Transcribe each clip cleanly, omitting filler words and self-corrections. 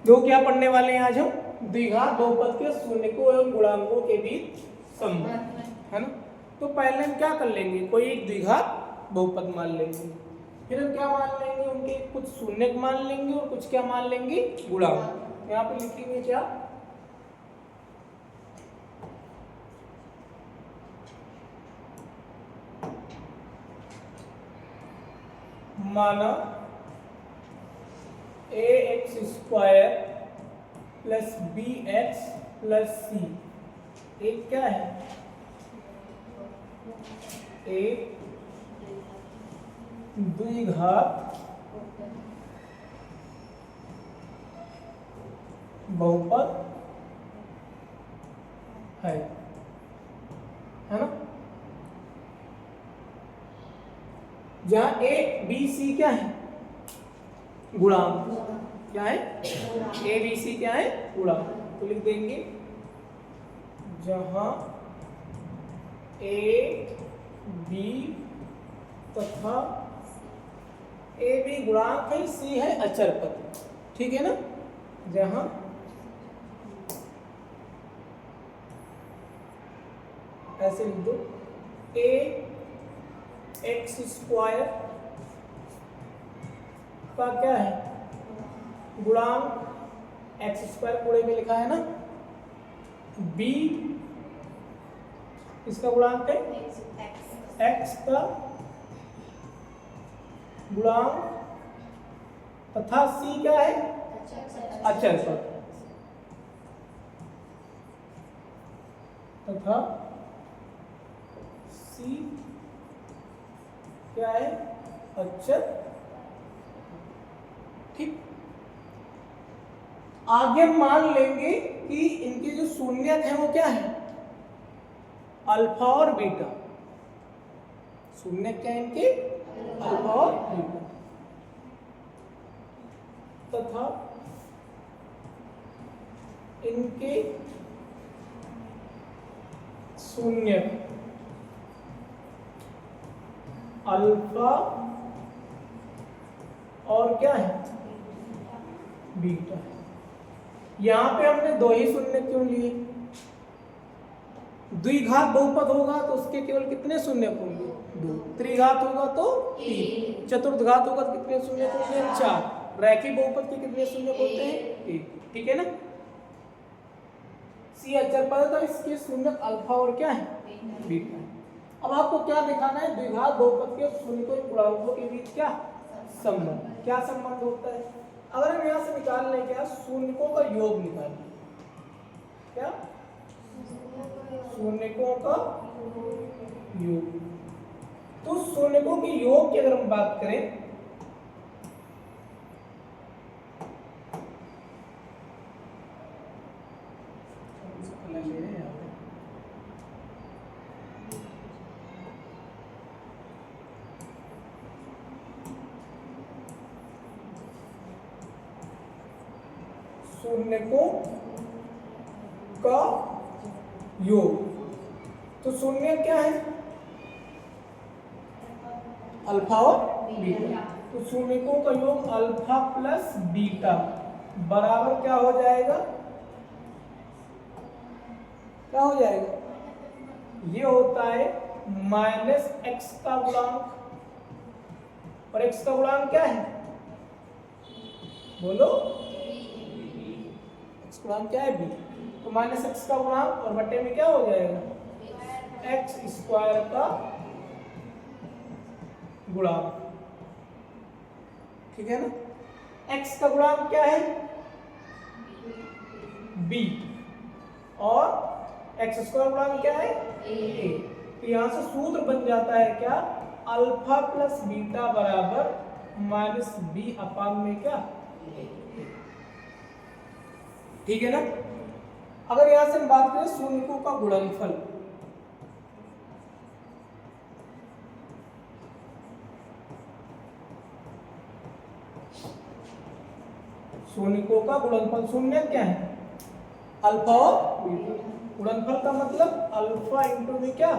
दो क्या पढ़ने वाले हैं आज हम? द्विघात बहुपद के शून्यकों एवं गुणांकों के बीच संबंध, है ना। तो पहले हम क्या कर लेंगे, कोई एक द्विघात बहुपद मान लेंगे, फिर हम क्या मान लेंगे, उनके कुछ शून्यक मान लेंगे और कुछ क्या मान लेंगे, गुणांक। यहाँ पे लिखेंगे क्या, माना ax² plus bx plus c एक क्या है, एक द्विघात बहुपद है ना। जहां a b c क्या है, गुणांक, क्या है, a b c क्या है, गुणांक। तो लिख देंगे जहां a b तथा a b गुणांक है, c है अचर पद, ठीक है ना। जहां ऐसे लिख दो ax² का क्या है, गुणांक, x² पूरे में लिखा है ना, b इसका गुणांक है x का गुणांक तथा c क्या है, अचर पद, तथा c क्या है, अचर। ठीक, आगे मान लेंगे कि इनके जो शून्यक है वो क्या है, अल्फा और बीटा। शून्यक क्या है इनके, अल्फा और बीटा, तथा इनके शून्यक अल्फा और क्या है, बीटा है। यहां पे हमने दो ही शून्य क्यों लिए, द्विघात बहुपद होगा तो उसके केवल कितने शून्य होंगे, दो। त्रिघात होगा तो तीन, चतुर्घात होगा तो कितने शून्य होते हैं, चार। रैखिक बहुपद के कितने शून्य होते हैं, एक, ठीक है ना। सी अचर पद है तो इसके शून्य अल्फा और क्या है, बीटा है। अब आपको क्या दिखाना है, द्विघात बहुपद के शून्यकों और गुणांकों के बीच क्या संबंध, क्या संबंध होता है। अगर हम यहाँ से निकाल लें क्या, शून्यकों का योग निकालिए, क्या, शून्यकों का योग। तो शून्यकों के योग की अगर हम बात करें, शून्यकों का योग, तो शून्य क्या है, अल्फा और बीटा। तो शून्यकों का योग अल्फा प्लस बीटा बराबर क्या हो जाएगा, क्या हो जाएगा, ये होता है -x का गुणांक, और x का गुणांक क्या है, बोलो, x गुणांक क्या है, b। तो -x का गुणांक और बटे में क्या हो जाएगा, x² का गुणांक, ठीक है ना। x का गुणांक क्या है, b, और x² गुणांक क्या है, a। तो यहां से सूत्र बन जाता है क्या, अल्फा प्लस बीटा बराबर -b अपान में क्या, ठीक है ना। अगर यहां से हम बात करें शून्यकों का गुणनफल, शून्यकों का गुणनफल, शून्य क्या है, अल्फा और बीटा। गुणनफल का मतलब अल्फा इंटू में क्या,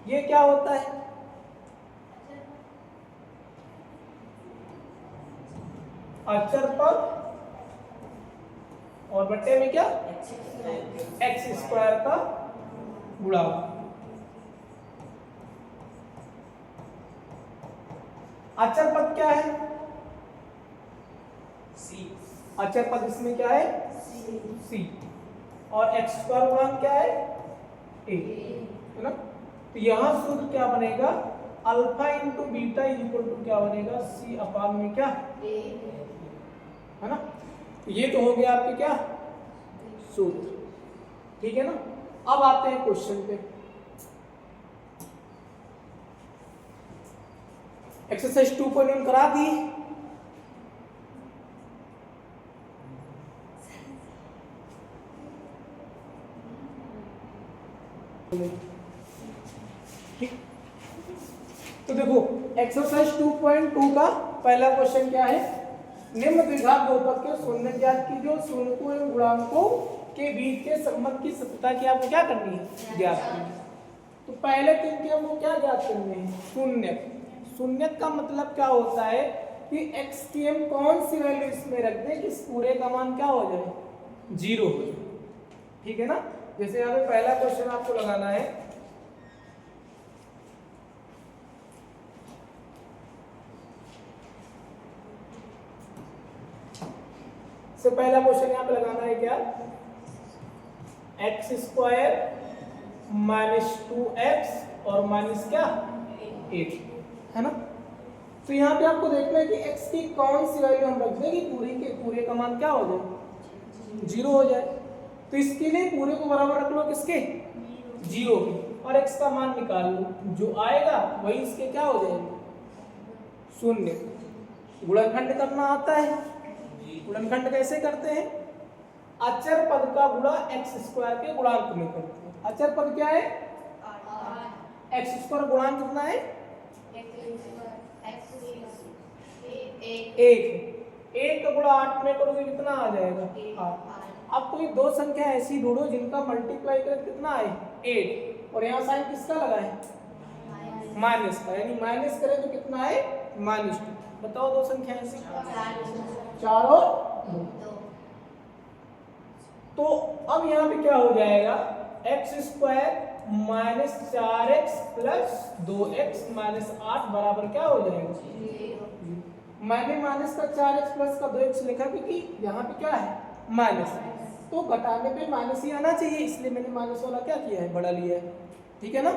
ये क्या होता है, अचर पद और बट्टे में क्या, एक्स स्क्वायर का गुणा। अचर पद क्या है, सी। अचर पद इसमें क्या है, सी। और एक्स स्क्वायर गुणांक क्या है, ए, है ना। तो यहाँ सूत्र क्या बनेगा, alpha into beta is equal to क्या बनेगा, सी अपान में क्या, है ना। ये तो हो गया आपके क्या सूत्र, ठीक है ना। अब आते हैं क्वेश्चन पे। एक्सरसाइज 2.1 करा दी, ठीक। तो देखो एक्सरसाइज 2.2 का पहला क्वेश्चन क्या है, निम्न द्विघात बहुपद के शून्य ज्ञात कीजिए, शून्यकों एवं गुणांकों के बीच के संबंध की सत्यता की आपको क्या करनी है, ज्ञात करनी है। तो पहले तीन के हमको क्या ज्ञात करने हैं, शून्य। शून्य का मतलब क्या होता है कि x की हम कौन सी वैल्यू इसमें रख दें कि इस पूरे का मान क्या हो जाए, जीरो हो जाए, ठीक है ना। जैसे यहाँ पे पहला क्वेश्चन आपको लगाना है, तो पहला क्वेश्चन यहाँ पे लगाना है क्या, एक्स स्क्वायर माइनस 2x और माइनस क्या 8, है ना। तो यहाँ पे आपको देखना है कि x की कौन सी वैल्यू हम रख दें कि पूरे का मान क्या हो जाए, जीरो हो जाए। तो इसके लिए पूरे को बराबर रख लो किसके, जीरो के, और x का मान निकाल लो, जो आएगा वही इसके क्या हो जाएगा, शून्य। गुणनखंड करना आता है, गुणनखंड कैसे करते हैं, अचर पद का गुणा एक्स स्क्वायर के गुणांक में करते हैं। अचर पद क्या है, एक्स स्क्वायर, गुणांक कितना है, एक का गुणा 8 में करोगे कितना आ जाएगा, 8। अब कोई दो संख्या ऐसी ढूंढो जिनका मल्टीप्लाई कर कितना है, 8, और यहाँ साइन किसका लगा है, माइनस का, यानी माइनस करें तो कितना है, -2। बताओ दो संख्या ऐसी, 4 और 2। तो अब यहाँ पे क्या हो जाएगा, x square minus 4x plus 2x minus 8 बराबर क्या हो जाएगा, मैंने माइनस का 4x प्लस का 2x लिखा क्योंकि यहाँ पे क्या है, माइनस, तो घटाने पे माइनस ही आना चाहिए, इसलिए मैंने माइनस वाला क्या किया है, बड़ा लिया है, ठीक है ना।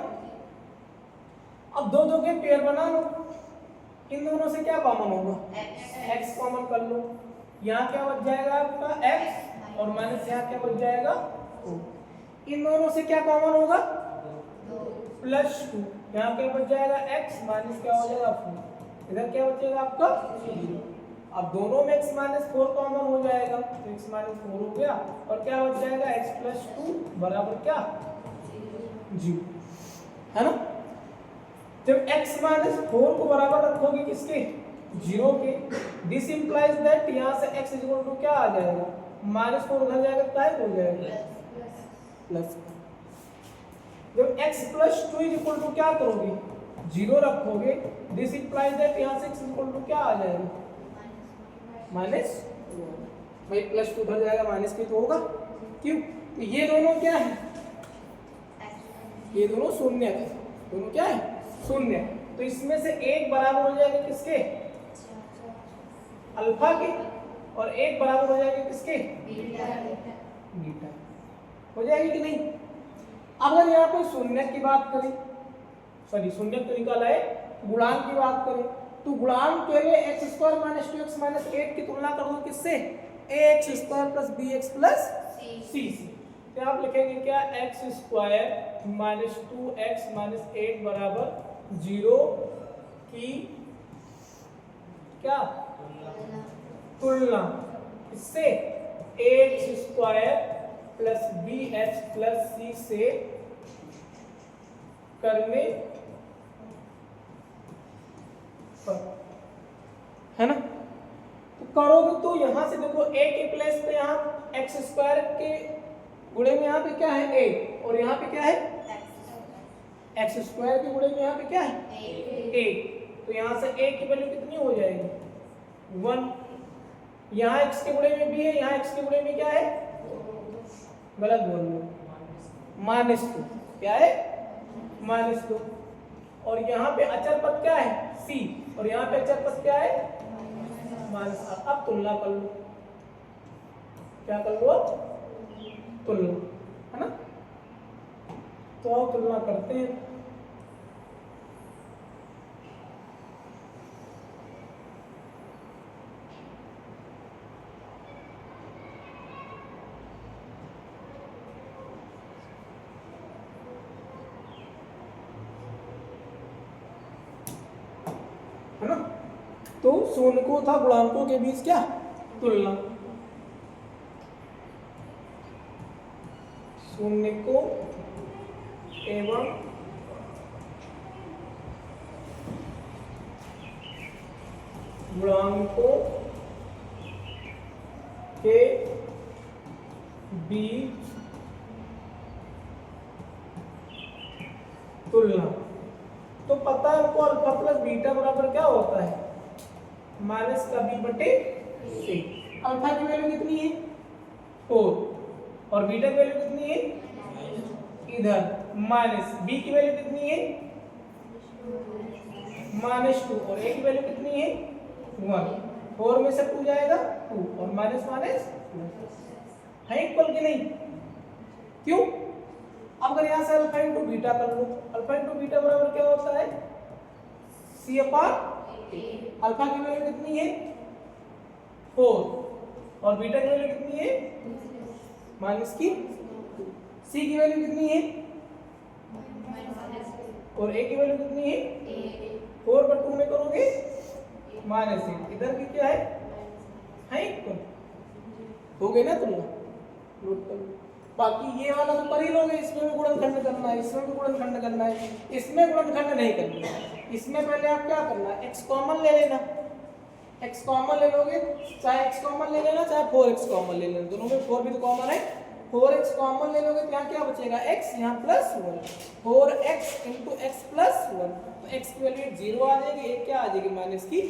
अब दो दो के पेयर बना लो, इन दोनों से क्या कॉमन होगा, x कॉमन कर लो, यहाँ क्या बच जाएगा आपका x, और माइनस यहाँ क्या बच जाएगा 2। इन दोनों से क्या कॉमन होगा, +2, यहाँ क्या बच जाएगा x, माइनस क्या हो जाएगा 4, इधर क्या बचेगा आपका 0। अब दोनों में x - 4 कॉमन हो जाएगा, तो x - 4 हो गया, और क्या बच जाएगा x + 2 बराबर क्या 0, है ना। जब x - 4 को बराबर रखोगे किसके, 0 के, दिस इंप्लाइज दैट यहाँ से x = क्या आ जाएगा, -4 उधर जाएगा क्या हो जाएगा, प्लस। जब x + 2 क्या करोगे, 0 रखोगे, दिस इंप्लाइज दैट यहाँ से x = क्या आ जाएगा, माइनस, भाई +2 उधर जाएगा, माइनस भी तो होगा, क्यों, तो ये दोनों क्या है, ये दोनों शून्य है, दोनों क्या है, शून्य। तो इसमें से एक बराबर हो जाएगा किसके, अल्फा के, और एक बराबर हो जाएगा किसके, बीटा, हो जाएगी कि नहीं। अगर यहाँ पे शून्य की बात करें, सॉरी शून्य तो निकाला है, गुणांक की बात करें, तो गुणांक के लिए x² - 2x - 8 की तुलना कर दो किससे, ax² + bx + c से। तो आप लिखेंगे क्या, x² - 2x - 8 बराबर 0 की क्या तुलना, इससे ax² + bx + c से करने पर, है ना। तो करोगे तो यहां से देखो a के प्लेस पे यहाँ x² के गुणे में यहाँ पे क्या है a, और यहाँ पे क्या है x² के गुणे में यहाँ पे क्या है a, तो यहाँ से a की वैल्यू कितनी हो जाएगी 1, यहाँ x के गुणे में b है, यहाँ x के गुणे में क्या है गलत बोल रहे हो, -2 क्या है -2। और यहाँ पे अचर पद क्या है c, और यहाँ पे अचर पद क्या है -8। अब तुलना कर लो, क्या कर लो तुलना, है ना। तो आओ तुलना करते हैं। है ना, तो शून्यकों था गुणांकों के बीच क्या तुलना, शून्यकों एवं गुणांकों के बीच तुलना। तो पता है हमको अल्फा प्लस बीटा बराबर क्या होता है माइनस का बी बटे सी। अल्फा की वैल्यू कितनी है 4 और बीटा की वैल्यू कितनी है इधर माइनस, बी की वैल्यू कितनी है -2 और ए की वैल्यू कितनी है 1। 4 में से 2 जाएगा 2 और माइनस माइनस है इक्वल कि नहीं, क्यों। अब अगर यहाँ से अल्फा इंटू बीटा कर लो, अल्फा इंटू बीटा बराबर क्या होता है c अपान a। अल्फा की वैल्यू कितनी है 4 और बीटा की वैल्यू कितनी है -2, c की वैल्यू कितनी है और a की वैल्यू कितनी है 4 पर 2 में करोगे -8, इधर भी क्या है इक्वल, हो गई ना तुलना। नोट कर लो। बाकी ये वाला तो कर ही लोगे, इसमें भी गुणनखंड करना है, इसमें भी गुणनखंड करना है, इसमें गुणनखंड नहीं करना है। इसमें पहले आप क्या करना है x कॉमन ले लेना, x कॉमन ले लोगे, चाहे x कॉमन ले लेना चाहे 4x कॉमन ले लेना, दोनों में 4 भी तो कॉमन है। 4x कॉमन ले लोगे तो यहाँ क्या बचेगा x, यहाँ +1, 4x × x +1, तो x की वैल्यू 0 आ जाएगी, एक क्या आ जाएगी -की